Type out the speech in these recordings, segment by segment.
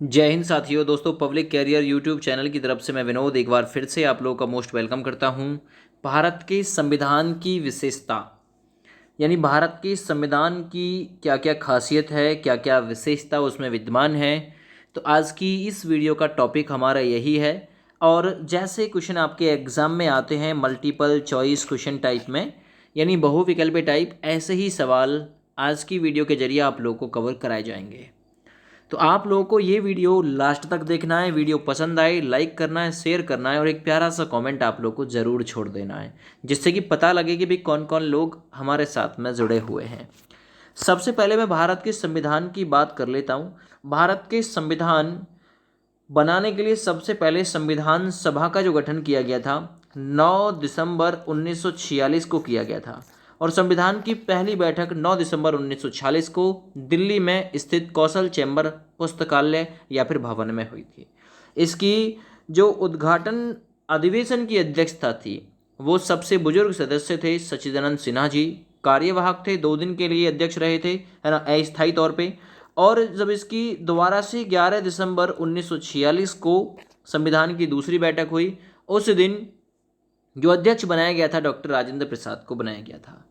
जय हिंद साथियों। दोस्तों, पब्लिक कैरियर यूट्यूब चैनल की तरफ से मैं विनोद एक बार फिर से आप लोगों का मोस्ट वेलकम करता हूं। भारत के संविधान की विशेषता यानी भारत के संविधान की क्या क्या खासियत है, क्या क्या विशेषता उसमें विद्यमान है, तो आज की इस वीडियो का टॉपिक हमारा यही है। और जैसे क्वेश्चन आपके एग्ज़ाम में आते हैं मल्टीपल चॉइस क्वेश्चन टाइप में, यानी बहुविकल्पी टाइप, ऐसे ही सवाल आज की वीडियो के जरिए आप लोगों को कवर कराए जाएंगे। तो आप लोगों को ये वीडियो लास्ट तक देखना है। वीडियो पसंद आए लाइक करना है, शेयर करना है और एक प्यारा सा कमेंट आप लोगों को ज़रूर छोड़ देना है, जिससे कि पता लगे कि भाई कौन कौन लोग हमारे साथ में जुड़े हुए हैं। सबसे पहले मैं भारत के संविधान की बात कर लेता हूँ। भारत के संविधान बनाने के लिए सबसे पहले संविधान सभा का जो गठन किया गया था 9 दिसंबर 1946 को किया गया था। और संविधान की पहली बैठक 9 दिसंबर 1946 को दिल्ली में स्थित कौशल चैम्बर पुस्तकालय या फिर भवन में हुई थी। इसकी जो उद्घाटन अधिवेशन की अध्यक्षता थी वो सबसे बुजुर्ग सदस्य थे सच्चिदानंद सिन्हा जी। कार्यवाहक थे, 2 दिन के लिए अध्यक्ष रहे थे, है ना, अस्थायी तौर पे। और जब इसकी दोबारा से 11 दिसंबर 1946 को संविधान की दूसरी बैठक हुई, उस दिन जो अध्यक्ष बनाया गया था डॉक्टर राजेंद्र प्रसाद को बनाया गया था।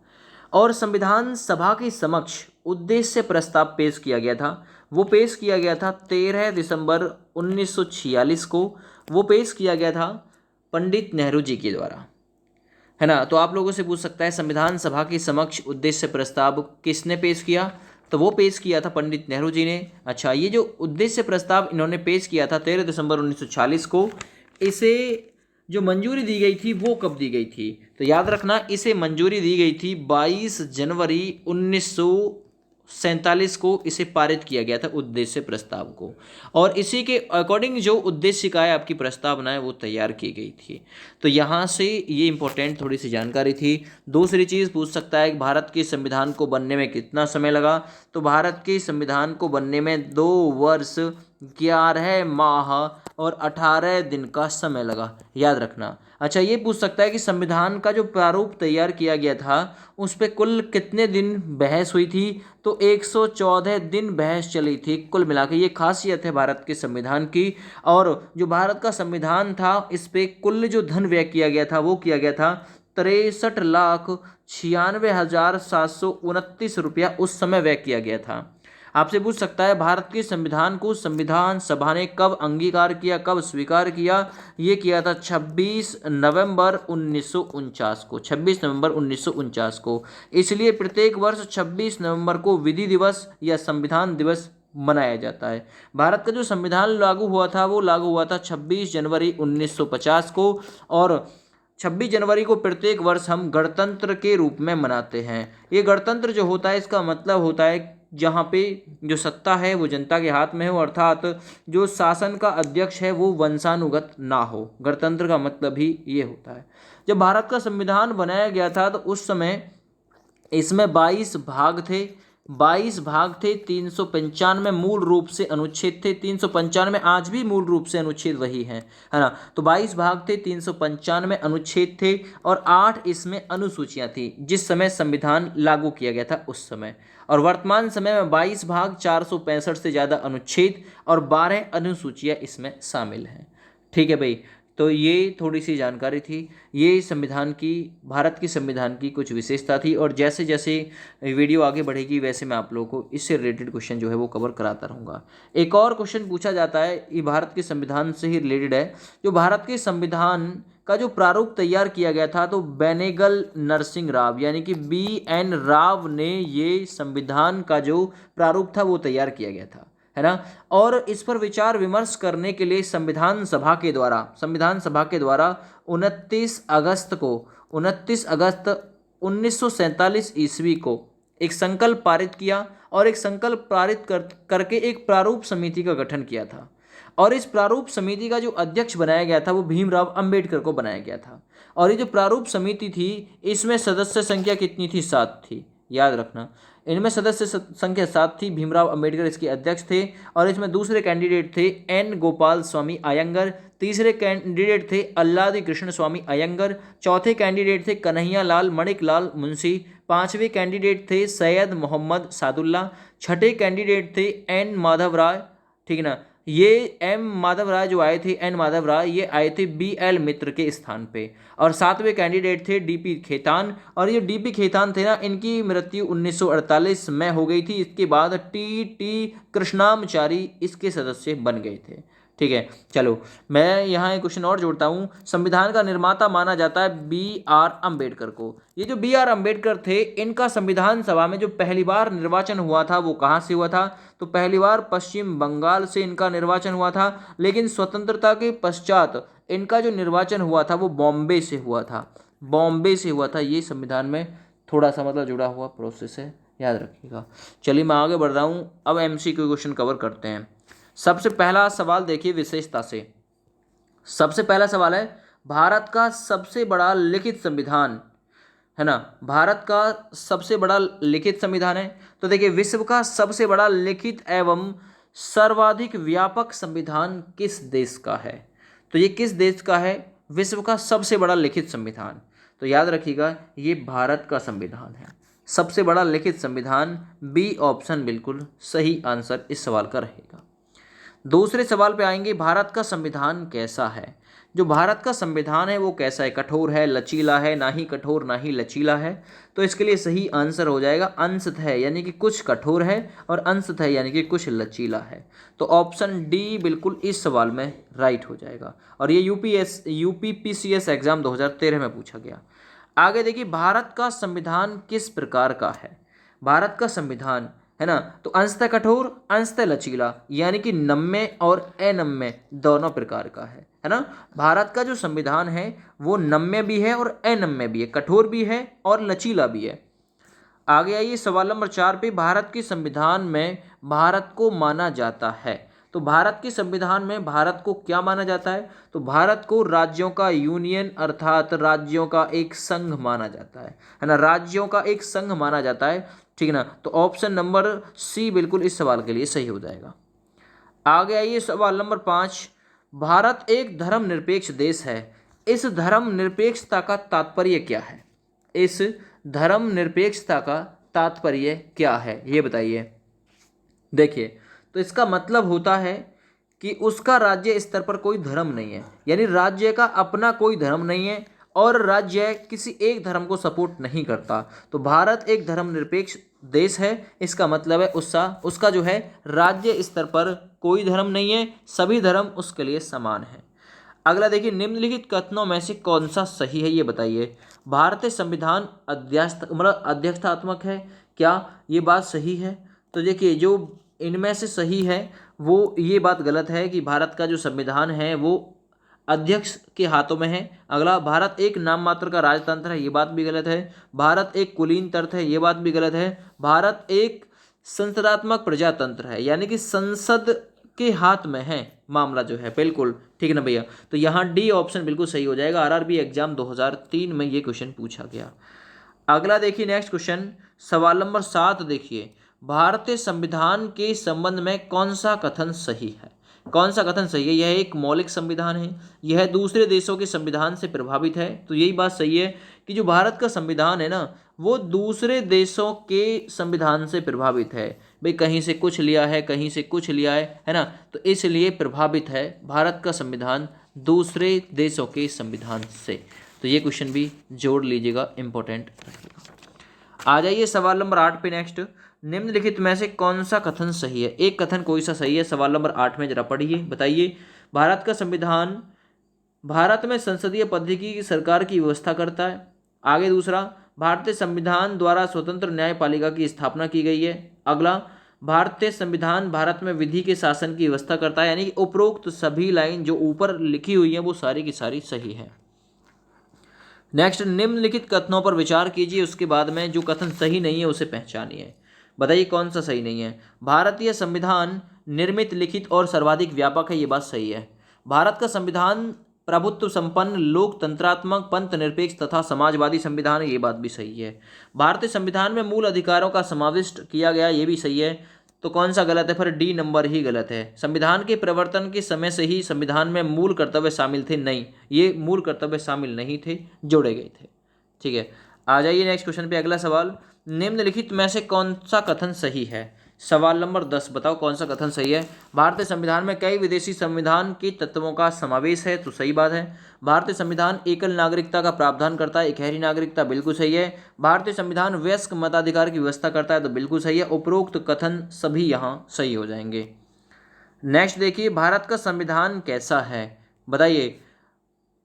और संविधान सभा के समक्ष उद्देश्य प्रस्ताव पेश किया गया था। वो पेश किया गया था 13 दिसंबर 1946 को। वो पेश किया गया था पंडित नेहरू जी के द्वारा, है ना। तो आप लोगों से पूछ सकता है संविधान सभा के समक्ष उद्देश्य प्रस्ताव किसने पेश किया, तो वो पेश किया था पंडित नेहरू जी ने। अच्छा, ये जो उद्देश्य प्रस्ताव इन्होंने पेश किया था 13 दिसंबर 1946 को, इसे जो मंजूरी दी गई थी वो कब दी गई थी, तो याद रखना इसे मंजूरी दी गई थी 22 जनवरी 1947 को। इसे पारित किया गया था उद्देश्य प्रस्ताव को, और इसी के अकॉर्डिंग जो उद्देशिकाएं आपकी प्रस्तावनाएं वो तैयार की गई थी। तो यहाँ से ये इंपॉर्टेंट थोड़ी सी जानकारी थी। दूसरी चीज़ पूछ सकता है कि भारत के संविधान को बनने में कितना समय लगा, तो भारत के संविधान को बनने में 2 वर्ष 11 माह और 18 दिन का समय लगा, याद रखना। अच्छा, ये पूछ सकता है कि संविधान का जो प्रारूप तैयार किया गया था उस पर कुल कितने दिन बहस हुई थी, तो 114 दिन बहस चली थी कुल मिला के। ये खासियत है भारत के संविधान की। और जो भारत का संविधान था इस पे कुल जो धन व्यय किया गया था वो किया गया था 63,96,729 रुपया उस समय व्यय किया गया था। आपसे पूछ सकता है भारत के संविधान को संविधान सभा ने कब अंगीकार किया, कब स्वीकार किया, ये किया था 26 नवंबर 1949 को। 26 नवंबर 1949 को। इसलिए प्रत्येक वर्ष 26 नवंबर को विधि दिवस या संविधान दिवस मनाया जाता है। भारत का जो संविधान लागू हुआ था वो लागू हुआ था 26 जनवरी 1950 को। और 26 जनवरी को प्रत्येक वर्ष हम गणतंत्र के रूप में मनाते हैं। ये गणतंत्र जो होता है इसका मतलब होता है जहाँ पे जो सत्ता है वो जनता के हाथ में हो, अर्थात जो शासन का अध्यक्ष है वो वंशानुगत ना हो। गणतंत्र का मतलब ही ये होता है। जब भारत का संविधान बनाया गया था तो उस समय इसमें 22 भाग थे। 22 भाग थे, 395 मूल रूप से अनुच्छेद थे। 395 आज भी मूल रूप से अनुच्छेद वही है ना। तो 22 भाग थे, 395 अनुच्छेद थे और 8 इसमें अनुसूचियां थी जिस समय संविधान लागू किया गया था उस समय। और वर्तमान समय में 22 भाग, 465 से ज़्यादा अनुच्छेद और 12 अनुसूचियां इसमें शामिल हैं। ठीक है भाई, तो ये थोड़ी सी जानकारी थी। ये संविधान की, भारत की संविधान की कुछ विशेषता थी। और जैसे जैसे वीडियो आगे बढ़ेगी वैसे मैं आप लोगों को इससे रिलेटेड क्वेश्चन जो है वो कवर कराता रहूँगा। एक और क्वेश्चन पूछा जाता है, ये भारत के संविधान से ही रिलेटेड है। जो भारत के संविधान का जो प्रारूप तैयार किया गया था तो बेनेगल नरसिंह राव यानी कि BN राव ने ये संविधान का जो प्रारूप था वो तैयार किया गया था, है ना। और इस पर विचार विमर्श करने के लिए संविधान सभा के द्वारा 29 अगस्त 1947 ईस्वी को एक संकल्प पारित किया। और एक संकल्प पारित करके एक प्रारूप समिति का गठन किया था। और इस प्रारूप समिति का जो अध्यक्ष बनाया गया था वो भीमराव अंबेडकर को बनाया गया था। और ये जो प्रारूप समिति थी इसमें सदस्य संख्या कितनी थी? 7 थी, याद रखना। इनमें सदस्य संख्या 7 थी। भीमराव अंबेडकर इसके अध्यक्ष थे। और इसमें दूसरे कैंडिडेट थे N गोपाल स्वामी अयंगर। तीसरे कैंडिडेट थे अल्लादी कृष्ण स्वामी अयंगर। चौथे कैंडिडेट थे कन्हैया लाल मणिकलाल मुंशी। पांचवें कैंडिडेट थे सैयद मोहम्मद सादुल्ला। छठे कैंडिडेट थे N माधव राय, ठीक है ना। ये एम माधव राय जो आए थे, एन माधव राय, ये आए थे बी एल मित्र के स्थान पे। और सातवें कैंडिडेट थे डीपी खेतान। और ये डीपी खेतान थे ना, इनकी मृत्यु 1948 में हो गई थी। इसके बाद टी टी कृष्णामचारी इसके सदस्य बन गए थे। ठीक है, चलो मैं यहाँ एक क्वेश्चन और जोड़ता हूँ। संविधान का निर्माता माना जाता है बी आर अम्बेडकर को। ये जो बी आर अम्बेडकर थे, इनका संविधान सभा में जो पहली बार निर्वाचन हुआ था वो कहाँ से हुआ था? तो पहली बार पश्चिम बंगाल से इनका निर्वाचन हुआ था। लेकिन स्वतंत्रता के पश्चात इनका जो निर्वाचन हुआ था वो बॉम्बे से हुआ था। बॉम्बे से हुआ था। ये संविधान में थोड़ा सा मतलब जुड़ा हुआ प्रोसेस है, याद रखिएगा। चलिए मैं आगे बढ़ रहा हूँ। अब एमसीक्यू क्वेश्चन कवर करते हैं। सबसे पहला सवाल देखिए विशेषता से। सबसे पहला सवाल है, भारत का सबसे बड़ा लिखित संविधान है ना, भारत का सबसे बड़ा लिखित संविधान है। तो देखिए, विश्व का सबसे बड़ा लिखित एवं सर्वाधिक व्यापक संविधान किस देश का है? तो ये किस देश का है विश्व का सबसे बड़ा लिखित संविधान? तो याद रखिएगा, ये भारत का संविधान है। सबसे बड़ा लिखित संविधान, बी ऑप्शन बिल्कुल सही आंसर इस सवाल का रहेगा। दूसरे सवाल पे आएंगे, भारत का संविधान कैसा है? जो भारत का संविधान है वो कैसा है? कठोर है, लचीला है? ना ही कठोर ना ही लचीला है। तो इसके लिए सही आंसर हो जाएगा अंशतः है, यानी कि कुछ कठोर है, और अंशतः है यानी कि कुछ लचीला है। तो ऑप्शन डी बिल्कुल इस सवाल में राइट हो जाएगा। और ये यूपीपीसीएस एग्जाम 2013 में पूछा गया। आगे देखिए, भारत का संविधान किस प्रकार का है? भारत का संविधान है ना, तो अंशतः कठोर, अंशतः लचीला, यानी कि नम्य और अनम्य दोनों प्रकार का है ना। भारत का जो संविधान है वो नम्य भी है और अनम्य भी है, कठोर भी है और लचीला भी है। आगे आइए सवाल नंबर 4 पे, भारत के संविधान में भारत को माना जाता है। तो भारत के संविधान में भारत को क्या माना जाता है? तो भारत को राज्यों का यूनियन अर्थात राज्यों का एक संघ माना जाता है ना, राज्यों का एक संघ माना जाता है। ठीक है ना, तो ऑप्शन नंबर सी बिल्कुल इस सवाल के लिए सही हो जाएगा। आगे आइए सवाल नंबर 5, भारत एक धर्मनिरपेक्ष देश है। इस धर्मनिरपेक्षता का तात्पर्य क्या है? इस धर्मनिरपेक्षता का तात्पर्य क्या है, ये बताइए। देखिए, तो इसका मतलब होता है कि उसका राज्य स्तर पर कोई धर्म नहीं है, यानी राज्य का अपना कोई धर्म नहीं है और राज्य किसी एक धर्म को सपोर्ट नहीं करता। तो भारत एक धर्मनिरपेक्ष देश है, इसका मतलब है उसका जो है राज्य स्तर पर कोई धर्म नहीं है, सभी धर्म उसके लिए समान है। अगला देखिए, निम्नलिखित कथनों में से कौन सा सही है, ये बताइए। भारतीय संविधान अध्यक्षतात्मक है, क्या ये बात सही है? तो देखिए, जो इनमें से सही है वो ये बात गलत है कि भारत का जो संविधान है वो अध्यक्ष के हाथों में है। अगला, भारत एक नाम मात्र का राजतंत्र है, ये बात भी गलत है। भारत एक कुलीन तंत्र है, ये बात भी गलत है। भारत एक संसदात्मक प्रजातंत्र है, यानी कि संसद के हाथ में है मामला जो है, बिल्कुल ठीक है ना भैया। तो यहाँ डी ऑप्शन बिल्कुल सही हो जाएगा। आरआरबी एग्जाम 2003 में ये क्वेश्चन पूछा गया। अगला देखिए नेक्स्ट क्वेश्चन, सवाल नंबर 7 देखिए, भारतीय संविधान के संबंध में कौन सा कथन सही है? कौन सा कथन सही है? यह एक मौलिक संविधान है, यह दूसरे देशों के संविधान से प्रभावित है। तो यही बात सही है कि जो भारत का संविधान है ना वो दूसरे देशों के संविधान से प्रभावित है। भाई कहीं से कुछ लिया है, कहीं से कुछ लिया है ना, तो इसलिए प्रभावित है भारत का संविधान दूसरे देशों के संविधान से। तो ये क्वेश्चन भी जोड़ लीजिएगा, इंपॉर्टेंट रखिएगा। आ जाइए सवाल नंबर 8 पे नेक्स्ट, निम्नलिखित में से कौन सा कथन सही है? एक कथन कोई सा सही है? सवाल नंबर 8 में जरा पढ़िए, बताइए। भारत का संविधान भारत में संसदीय पद्धति की सरकार की व्यवस्था करता है। आगे दूसरा, भारतीय संविधान द्वारा स्वतंत्र न्यायपालिका की स्थापना की गई है। अगला, भारतीय संविधान भारत में विधि के शासन की व्यवस्था करता है। यानी कि उपरोक्त सभी लाइन जो ऊपर लिखी हुई है वो सारी की सारी सही है। नेक्स्ट, निम्नलिखित कथनों पर विचार कीजिए, उसके बाद में जो कथन सही नहीं है उसे पहचानिए। बताइए कौन सा सही नहीं है। भारतीय संविधान निर्मित, लिखित और सर्वाधिक व्यापक है, ये बात सही है। भारत का संविधान प्रभुत्व संपन्न, लोकतंत्रात्मक, पंथ निरपेक्ष तथा समाजवादी संविधान है, ये बात भी सही है। भारतीय संविधान में मूल अधिकारों का समाविष्ट किया गया, ये भी सही है। तो कौन सा गलत है? फिर डी नंबर ही गलत है। संविधान के प्रवर्तन के समय से ही संविधान में मूल कर्तव्य शामिल थे, नहीं, ये मूल कर्तव्य शामिल नहीं थे, जोड़े गए थे। ठीक है, आ जाइए नेक्स्ट क्वेश्चन पे। अगला सवाल, निम्नलिखित में से कौन सा कथन सही है? सवाल नंबर 10 बताओ कौन सा कथन सही है। भारतीय संविधान में कई विदेशी संविधान के तत्वों का समावेश है, तो सही बात है। भारतीय संविधान एकल नागरिकता का प्रावधान करता है, इकहरी नागरिकता, बिल्कुल सही है। भारतीय संविधान वयस्क मताधिकार की व्यवस्था करता है, तो बिल्कुल सही है। उपरोक्त कथन सभी यहाँ सही हो जाएंगे। नेक्स्ट देखिए, भारत का संविधान कैसा है बताइए।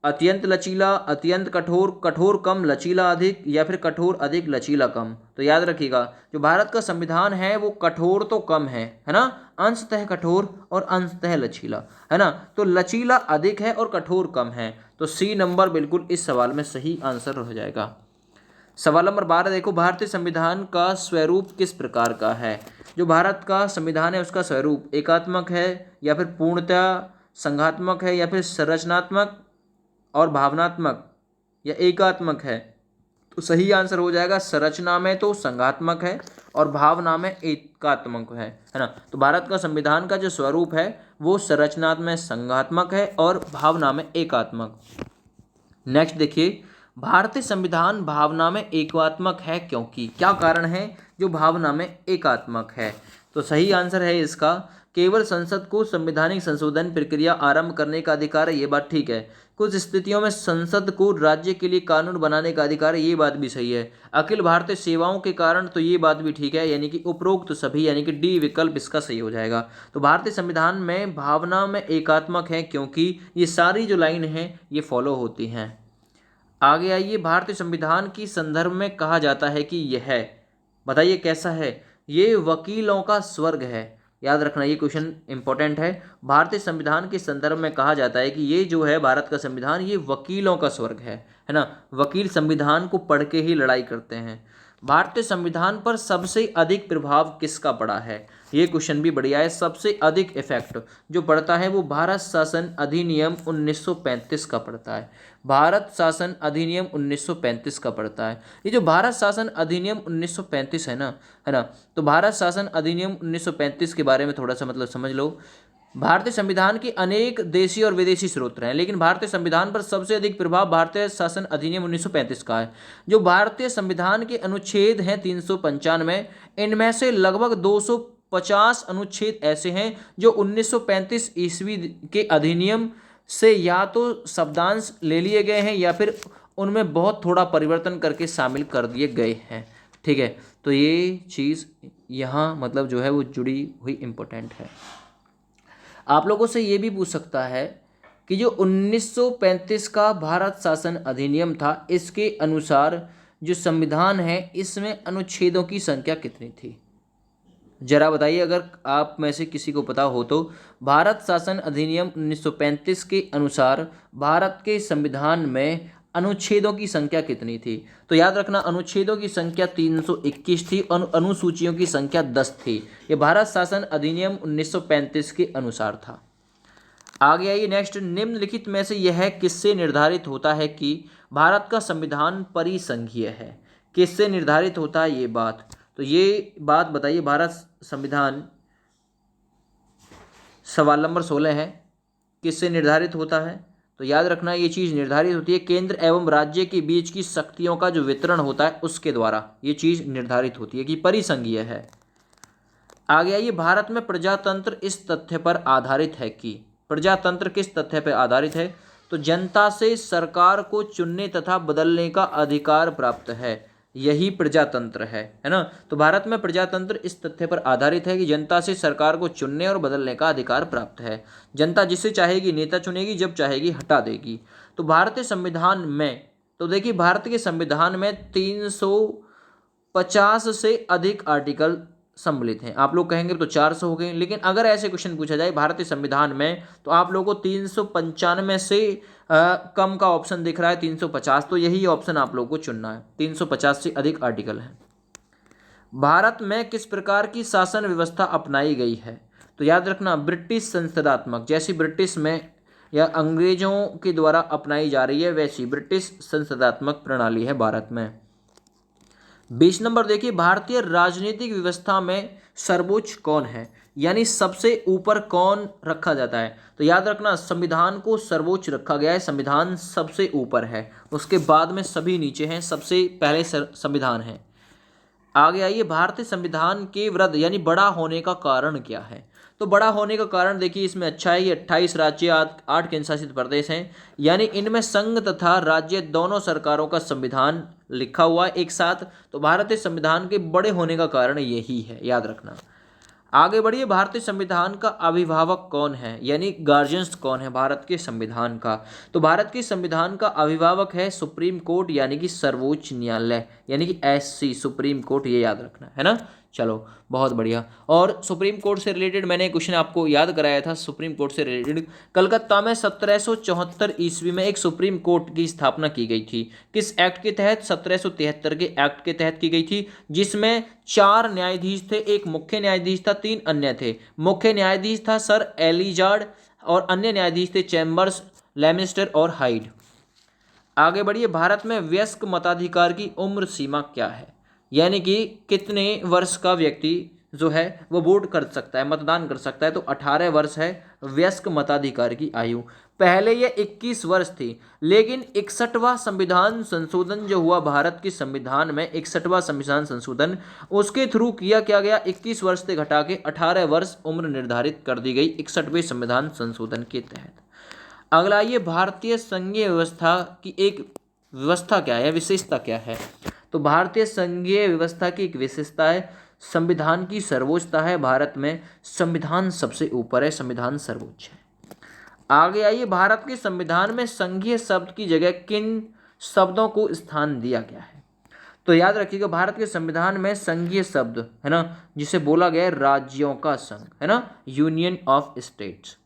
अत्यंत लचीला, अत्यंत कठोर, कठोर कम लचीला अधिक, या फिर कठोर अधिक लचीला कम। तो याद रखिएगा, जो भारत का संविधान है वो कठोर तो कम है ना, अंशतः कठोर और अंशतः लचीला, है ना। तो लचीला अधिक है और कठोर कम है, तो सी नंबर बिल्कुल इस सवाल में सही आंसर हो जाएगा। सवाल नंबर 12 देखो, भारतीय संविधान का स्वरूप किस प्रकार का है। जो भारत का संविधान है उसका स्वरूप एकात्मक है, या फिर पूर्णतः संघात्मक है, या फिर संरचनात्मक और भावनात्मक, या एकात्मक है। तो सही आंसर हो जाएगा संरचना में तो संघात्मक है और भावना में एकात्मक है ना। तो भारत का संविधान का जो स्वरूप है वो संरचना में संघात्मक है और भावना में एकात्मक। नेक्स्ट देखिए, भारतीय संविधान भावना में एकात्मक है क्योंकि, क्या कारण है जो भावना में एकात्मक है। तो सही आंसर है इसका, केवल संसद को संवैधानिक संशोधन प्रक्रिया आरंभ करने का अधिकार है, ये बात ठीक है। कुछ स्थितियों में संसद को राज्य के लिए कानून बनाने का अधिकार है, ये बात भी सही है। अखिल भारतीय सेवाओं के कारण, तो ये बात भी ठीक है, यानी कि उपरोक्त सभी, यानी कि डी विकल्प इसका सही हो जाएगा। तो भारतीय संविधान में भावना में एकात्मक है क्योंकि ये सारी जो लाइन है ये फॉलो होती हैं। आगे आइए, भारतीय संविधान की संदर्भ में कहा जाता है कि यह, बताइए कैसा है, ये वकीलों का स्वर्ग है। याद रखना, ये क्वेश्चन इंपॉर्टेंट है। भारतीय संविधान के संदर्भ में कहा जाता है कि ये जो है भारत का संविधान ये वकीलों का स्वर्ग है ना। वकील संविधान को पढ़ के ही लड़ाई करते हैं। भारतीय संविधान पर सबसे अधिक प्रभाव किसका पड़ा है, ये क्वेश्चन भी बढ़िया है। सबसे अधिक इफेक्ट जो पड़ता है वो भारत शासन अधिनियम 1935 का पड़ता है। भारत शासन अधिनियम 1935 का पड़ता है। ये जो भारत शासन अधिनियम 1935 है ना, तो भारत शासन अधिनियम 1935 के बारे में थोड़ा सा मतलब समझ लो। भारतीय संविधान के अनेक देशी और विदेशी स्रोत हैं, लेकिन भारतीय संविधान पर सबसे अधिक प्रभाव भारतीय शासन अधिनियम 1935 का है। जो भारतीय संविधान के अनुच्छेद हैं 395, इनमें से लगभग 250 अनुच्छेद ऐसे हैं जो 1935 ईस्वी के अधिनियम से या तो शब्दांश ले लिए गए हैं या फिर उनमें बहुत थोड़ा परिवर्तन करके शामिल कर दिए गए हैं। ठीक है, तो ये चीज़ यहाँ मतलब जो है वो जुड़ी हुई इम्पोर्टेंट है। आप लोगों से ये भी पूछ सकता है कि जो 1935 का भारत शासन अधिनियम था, इसके अनुसार जो संविधान है इसमें अनुच्छेदों की संख्या कितनी थी, जरा बताइए। अगर आप में से किसी को पता हो तो भारत शासन अधिनियम 1935 के अनुसार भारत के संविधान में अनुच्छेदों की संख्या कितनी थी। तो याद रखना, अनुच्छेदों की संख्या 321 थी और अनुसूचियों की संख्या 10 थी। ये भारत शासन अधिनियम 1935 के अनुसार था। आगे आइए नेक्स्ट, निम्नलिखित में से यह किससे निर्धारित होता है कि भारत का संविधान परिसंघीय है। किससे निर्धारित होता है ये बात, तो ये बात बताइए। भारत संविधान सवाल नंबर 16 है, किससे निर्धारित होता है। तो याद रखना ये चीज़ निर्धारित होती है केंद्र एवं राज्य के बीच की शक्तियों का जो वितरण होता है उसके द्वारा ये चीज़ निर्धारित होती है कि परिसंघीय है। आगे आइए, भारत में प्रजातंत्र इस तथ्य पर आधारित है कि, प्रजातंत्र किस तथ्य पर आधारित है, तो जनता से सरकार को चुनने तथा बदलने का अधिकार प्राप्त है, यही प्रजातंत्र है ना। तो भारत में प्रजातंत्र इस तथ्य पर आधारित है कि जनता से सरकार को चुनने और बदलने का अधिकार प्राप्त है। जनता जिसे चाहेगी नेता चुनेगी, जब चाहेगी हटा देगी। तो भारतीय संविधान में, तो देखिए भारत के संविधान में 350 से अधिक आर्टिकल सम्मिलित हैं। आप लोग कहेंगे तो 400 हो गए, लेकिन अगर ऐसे क्वेश्चन पूछा जाए भारतीय संविधान में तो आप लोगों को 395 से कम का ऑप्शन दिख रहा है 350, तो यही ऑप्शन आप लोगों को चुनना है। 350 से अधिक आर्टिकल हैं। भारत में किस प्रकार की शासन व्यवस्था अपनाई गई है, तो याद रखना ब्रिटिश संसदात्मक, जैसी ब्रिटिश में या अंग्रेजों के द्वारा अपनाई जा रही है वैसी ब्रिटिश संसदात्मक प्रणाली है भारत में। 20 नंबर देखिए, भारतीय राजनीतिक व्यवस्था में सर्वोच्च कौन है, यानी सबसे ऊपर कौन रखा जाता है। तो याद रखना संविधान को सर्वोच्च रखा गया है, संविधान सबसे ऊपर है, उसके बाद में सभी नीचे हैं, सबसे पहले संविधान है। आगे आइए, भारतीय संविधान के वृद्ध यानी बड़ा होने का कारण क्या है। तो बड़ा होने का कारण देखिए इसमें अच्छा है, ये 28 राज्य, 8 केंद्र शासित प्रदेश हैं, यानी इनमें संघ तथा राज्य दोनों सरकारों का संविधान लिखा हुआ है एक साथ। तो भारतीय संविधान के बड़े होने का कारण यही है, याद रखना। आगे बढ़िए, भारतीय संविधान का अभिभावक कौन है, यानी गार्जियंस कौन है भारत के संविधान का। तो भारत के संविधान का अभिभावक है सुप्रीम कोर्ट, यानी कि सर्वोच्च न्यायालय, यानी कि एससी सुप्रीम कोर्ट, ये याद रखना है ना। चलो बहुत बढ़िया। और सुप्रीम कोर्ट से रिलेटेड मैंने क्वेश्चन आपको याद कराया था, सुप्रीम कोर्ट से रिलेटेड कलकत्ता में 1774 ईस्वी में एक सुप्रीम कोर्ट की स्थापना की गई थी। किस एक्ट के तहत? 1773 के एक्ट के तहत की गई थी, जिसमें 4 न्यायाधीश थे, एक मुख्य न्यायाधीश था, 3 अन्य थे। मुख्य न्यायाधीश था सर एलिजार्ड और अन्य न्यायाधीश थे चैम्बर्स, लेमिस्टर और हाइड। आगे बढ़िए, भारत में वयस्क मताधिकार की उम्र सीमा क्या है, यानी कि कितने वर्ष का व्यक्ति जो है वो वोट कर सकता है, मतदान कर सकता है। तो 18 वर्ष है वयस्क मताधिकार की आयु। पहले ये 21 वर्ष थी, लेकिन 61वां संविधान संशोधन जो हुआ भारत के संविधान में, 61वां संविधान संशोधन, उसके थ्रू क्या गया, 21 वर्ष से घटा के 18 वर्ष उम्र निर्धारित कर दी गई 61वें संविधान संशोधन के तहत। अगला ये भारतीय संघीय व्यवस्था की एक व्यवस्था क्या है, विशेषता क्या है। तो भारतीय संघीय व्यवस्था की एक विशेषता है संविधान की सर्वोच्चता है। भारत में संविधान सबसे ऊपर है, संविधान सर्वोच्च है। आगे आइए, भारत के संविधान में संघीय शब्द की जगह किन शब्दों को स्थान दिया गया है। तो याद रखिएगा, भारत के संविधान में संघीय शब्द है ना, जिसे बोला गया है राज्यों का संघ, है ना, यूनियन ऑफ स्टेट्स।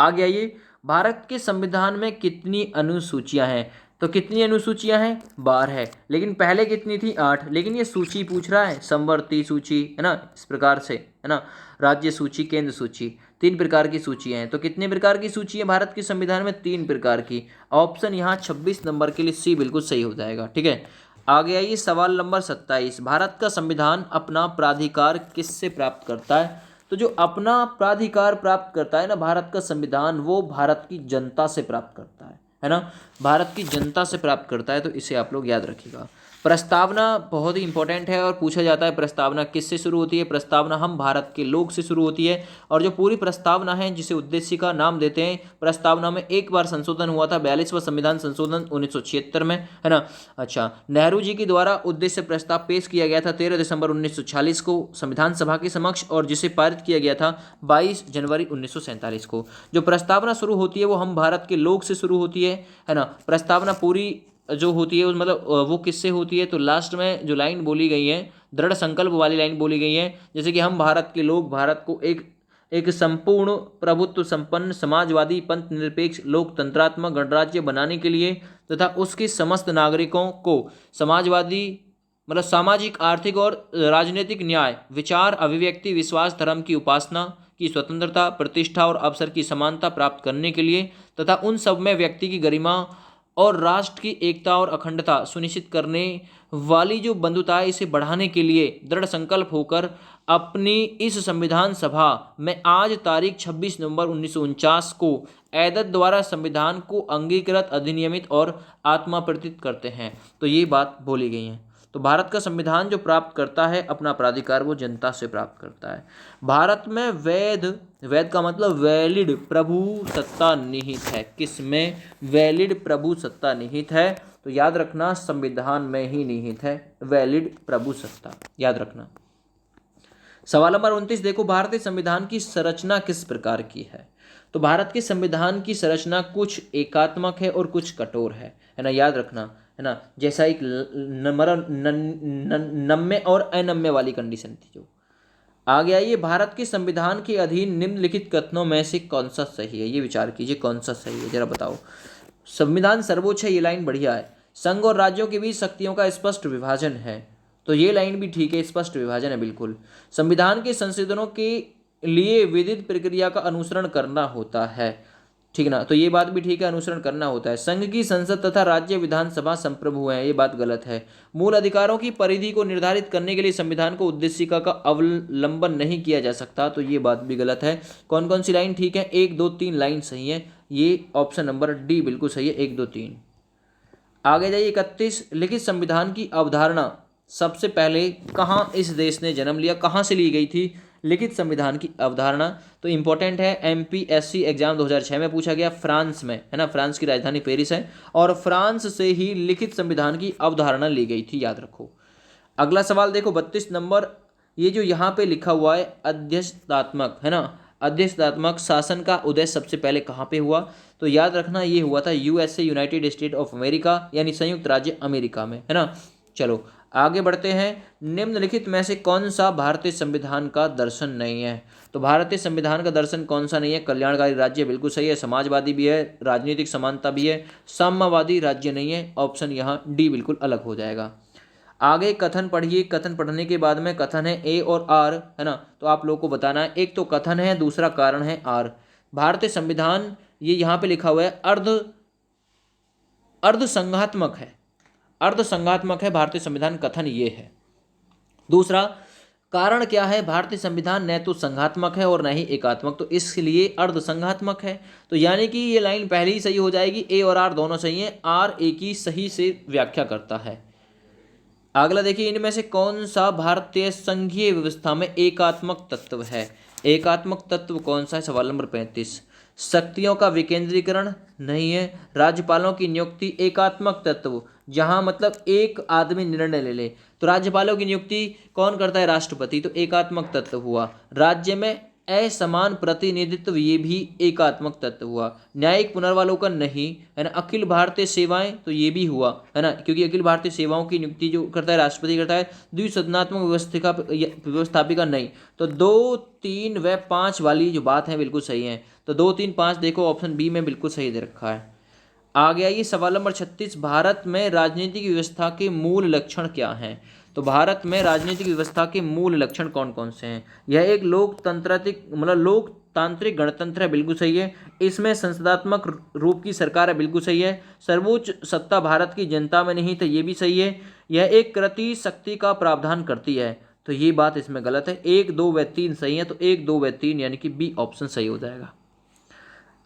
आगे आइए, भारत के संविधान में कितनी अनुसूचियां हैं। तो कितनी अनुसूचियां हैं? 12 है, लेकिन पहले कितनी थी? 8। लेकिन ये सूची पूछ रहा है, संवर्ती सूची, है ना, इस प्रकार से, है ना, राज्य सूची, केंद्र सूची, 3 प्रकार की सूचियां हैं। तो कितने प्रकार की सूची है भारत के संविधान में? 3 प्रकार की। ऑप्शन यहाँ 26 नंबर के लिए सी बिल्कुल सही हो जाएगा, ठीक है। आगे आइए, सवाल नंबर 27, भारत का संविधान अपना प्राधिकार किससे प्राप्त करता है। तो जो अपना प्राधिकार प्राप्त करता है ना भारत का संविधान, वो भारत की जनता से प्राप्त करता है ना, भारत की जनता से प्राप्त करता है। तो इसे आप लोग याद रखिएगा। प्रस्तावना बहुत ही इंपॉर्टेंट है और पूछा जाता है प्रस्तावना किससे शुरू होती है। प्रस्तावना हम भारत के लोग से शुरू होती है, और जो पूरी प्रस्तावना है जिसे उद्देश्य का नाम देते हैं, प्रस्तावना में एक बार संशोधन हुआ था, 42वां संविधान संशोधन 1976 में, है ना। अच्छा, नेहरू जी के द्वारा उद्देश्य प्रस्ताव पेश किया गया था 13 दिसंबर 1946 को संविधान सभा के समक्ष, और जिसे पारित किया गया था 22 जनवरी 1947 को। जो प्रस्तावना शुरू होती है वो हम भारत के लोग से शुरू होती है ना। प्रस्तावना पूरी जो होती है मतलब वो किससे होती है, तो लास्ट में जो लाइन बोली गई है, दृढ़ संकल्प वाली लाइन बोली गई है, जैसे कि हम भारत के लोग भारत को एक संपूर्ण प्रभुत्व संपन्न समाजवादी पंथ निरपेक्ष लोकतंत्रात्मक गणराज्य बनाने के लिए तथा उसके समस्त नागरिकों को समाजवादी मतलब सामाजिक, आर्थिक और राजनीतिक न्याय, विचार, अभिव्यक्ति, विश्वास, धर्म की उपासना की स्वतंत्रता, प्रतिष्ठा और अवसर की समानता प्राप्त करने के लिए तथा उन सब में व्यक्ति की गरिमा और राष्ट्र की एकता और अखंडता सुनिश्चित करने वाली जो बंधुता है, इसे बढ़ाने के लिए दृढ़ संकल्प होकर अपनी इस संविधान सभा में आज तारीख 26 नवंबर 1949 को ऐदत द्वारा संविधान को अंगीकृत, अधिनियमित और आत्माप्रतित करते हैं। तो ये बात बोली गई है। तो भारत का संविधान जो प्राप्त करता है अपना प्राधिकार, वो जनता से प्राप्त करता है। भारत में वैध का मतलब वैलिड प्रभु सत्ता निहित है। किसमें? वैलिड प्रभु सत्ता निहित है। तो याद रखना, संविधान में ही निहित है वैलिड प्रभु सत्ता, याद रखना। सवाल नंबर 29 देखो, भारतीय संविधान की संरचना किस प्रकार की है। तो भारत के संविधान की संरचना कुछ एकात्मक है और कुछ कठोर है ना, याद रखना, है ना। जैसा एक नम्य और अनम्य वाली कंडीशन थी। जो आगे आइए, भारत के संविधान के अधीन निम्नलिखित कथनों में से कौन सा सही है, ये विचार कीजिए कौन सा सही है, जरा बताओ। संविधान सर्वोच्च है, ये लाइन बढ़िया है। संघ और राज्यों के बीच शक्तियों का स्पष्ट विभाजन है, तो ये लाइन भी ठीक है, स्पष्ट विभाजन है बिल्कुल। संविधान के संशोधनों के लिए विधित प्रक्रिया का अनुसरण करना होता है, ठीक ना, तो ये बात भी ठीक है, अनुसरण करना होता है। संघ की संसद तथा राज्य विधानसभा संप्रभु है, ये बात गलत है। मूल अधिकारों की परिधि को निर्धारित करने के लिए संविधान को उद्देशिका का अवलंबन नहीं किया जा सकता, तो ये बात भी गलत है। कौन कौन सी लाइन ठीक है? 1, 2, 3 लाइन सही है, ये ऑप्शन नंबर डी बिल्कुल सही है, 1, 2, 3। आगे जाइए 31, लिखित संविधान की अवधारणा सबसे पहले कहाँ इस देश ने जन्म लिया, कहाँ से ली गई थी लिखित संविधान की अवधारणा? तो इंपॉर्टेंट है, एमपीएससी एग्जाम 2006 में पूछा गया, फ्रांस में, है ना, फ्रांस की राजधानी पेरिस है और फ्रांस से ही लिखित संविधान की अवधारणा ली गई थी, याद रखो। अगला सवाल देखो 32 नंबर, ये जो यहाँ पे लिखा हुआ है अध्यक्षतात्मक, है ना, अध्यक्षतात्मक शासन का उदय सबसे पहले कहाँ पे हुआ? तो याद रखना ये हुआ था USA, United state of America, यानी संयुक्त राज्य अमेरिका में, है ना। चलो आगे बढ़ते हैं। निम्नलिखित में से कौन सा भारतीय संविधान का दर्शन नहीं है? तो भारतीय संविधान का दर्शन कौन सा नहीं है? कल्याणकारी राज्य बिल्कुल सही है, समाजवादी भी है, राजनीतिक समानता भी है, साम्यवादी राज्य नहीं है, ऑप्शन यहाँ डी बिल्कुल अलग हो जाएगा। आगे कथन पढ़िए, कथन पढ़ने के बाद में कथन है ए और आर, है ना, तो आप लोगों को बताना है, एक तो कथन है, दूसरा कारण है आर। भारतीय संविधान ये यहाँ पे लिखा हुआ है अर्धसंघात्मक है, अर्धसंघात्मक है भारतीय संविधान, कथन ये है। दूसरा कारण क्या है? भारतीय संविधान न तो संघात्मक है और न ही एकात्मक, तो इसलिए अर्धसंघात्मक है। तो यानी कि ये लाइन पहले ही सही हो जाएगी, ए और आर दोनों सही हैं, आर ए की सही से व्याख्या करता है। अगला देखिए, इनमें से कौन सा भारतीय संघीय व्यवस्था में एकात्मक तत्व है? एकात्मक तत्व कौन सा है? सवाल नंबर 35। शक्तियों का विकेंद्रीकरण नहीं है, राज्यपालों की नियुक्ति एकात्मक तत्व, जहां मतलब एक आदमी निर्णय ले ले, तो राज्यपालों की नियुक्ति कौन करता है? राष्ट्रपति, तो एकात्मक तत्व हुआ। राज्य में असमान प्रतिनिधित्व, ये भी एकात्मक तत्व हुआ। न्यायिक पुनर्वालोकन नहीं, है ना। अखिल भारतीय सेवाएं, तो ये भी हुआ, है ना, क्योंकि अखिल भारतीय सेवाओं की नियुक्ति जो करता है राष्ट्रपति करता है। द्विसदनात्मक व्यवस्थापिका नहीं, तो 2, 3 व 5 वाली जो बात है बिल्कुल सही है। तो 2, 3, 5 देखो ऑप्शन बी में बिल्कुल सही दे रखा है। आ गया ये सवाल नंबर 36, भारत में राजनीतिक व्यवस्था के मूल लक्षण क्या हैं? तो भारत में राजनीतिक व्यवस्था के मूल लक्षण कौन कौन से हैं? यह एक लोकतंत्रात्मक मतलब लोकतांत्रिक गणतंत्र है, बिल्कुल सही है। इसमें संसदात्मक रूप की सरकार है, बिल्कुल सही है। सर्वोच्च सत्ता भारत की जनता में नहीं, तो ये भी सही है। यह एक कृति शक्ति का प्रावधान करती है, तो ये बात इसमें गलत है। 1, 2 व 3 सही है, तो 1, 2 व 3 यानी कि बी ऑप्शन सही हो जाएगा।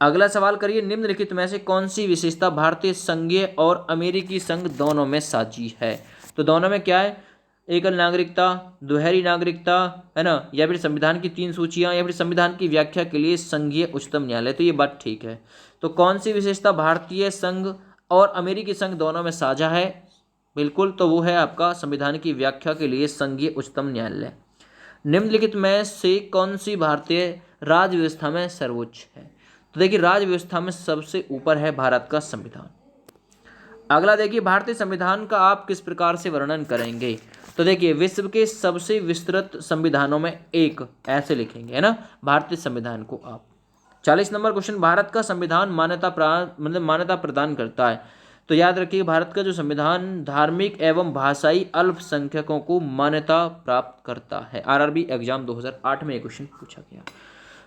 अगला सवाल करिए, निम्नलिखित में से कौन सी विशेषता भारतीय संघीय और अमेरिकी संघ दोनों में साझी है? तो दोनों में क्या है? एकल नागरिकता, दोहरी नागरिकता, है ना, या फिर संविधान की 3 सूचियां, या फिर संविधान की व्याख्या के लिए संघीय उच्चतम न्यायालय, तो ये बात ठीक है। तो कौन सी विशेषता भारतीय संघ और अमेरिकी संघ दोनों में साझा है? बिल्कुल, तो वो है आपका संविधान की व्याख्या के लिए संघीय उच्चतम न्यायालय। निम्नलिखित में से कौन सी भारतीय राज्य व्यवस्था में सर्वोच्च है? तो देखिए, राज्य व्यवस्था में सबसे ऊपर है भारत का संविधान। अगला देखिए, भारतीय संविधान का आप किस प्रकार से वर्णन करेंगे? तो देखिए, विश्व के सबसे विस्तृत संविधानों में एक, ऐसे लिखेंगे, है ना, भारतीय संविधान को आप। 40 नंबर क्वेश्चन, भारत का संविधान मान्यता प्रदान करता है। तो याद रखिए, भारत का जो संविधान धार्मिक एवं भाषाई अल्पसंख्यकों को मान्यता प्राप्त करता है। आरआरबी एग्जाम 2008 में ये क्वेश्चन पूछा गया।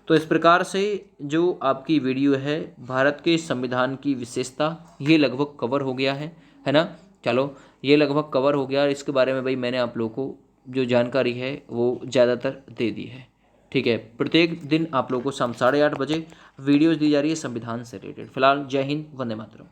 तो इस प्रकार से जो आपकी वीडियो है भारत के संविधान की विशेषता, ये लगभग कवर हो गया है ना। चलो, ये लगभग कवर हो गया, और इसके बारे में भाई मैंने आप लोगों को जो जानकारी है वो ज़्यादातर दे दी है, ठीक है। प्रत्येक दिन आप लोगों को शाम 8:30 बजे वीडियोज़ दी जा रही है संविधान से रिलेटेड। फिलहाल जय हिंद, वंदे मातरम।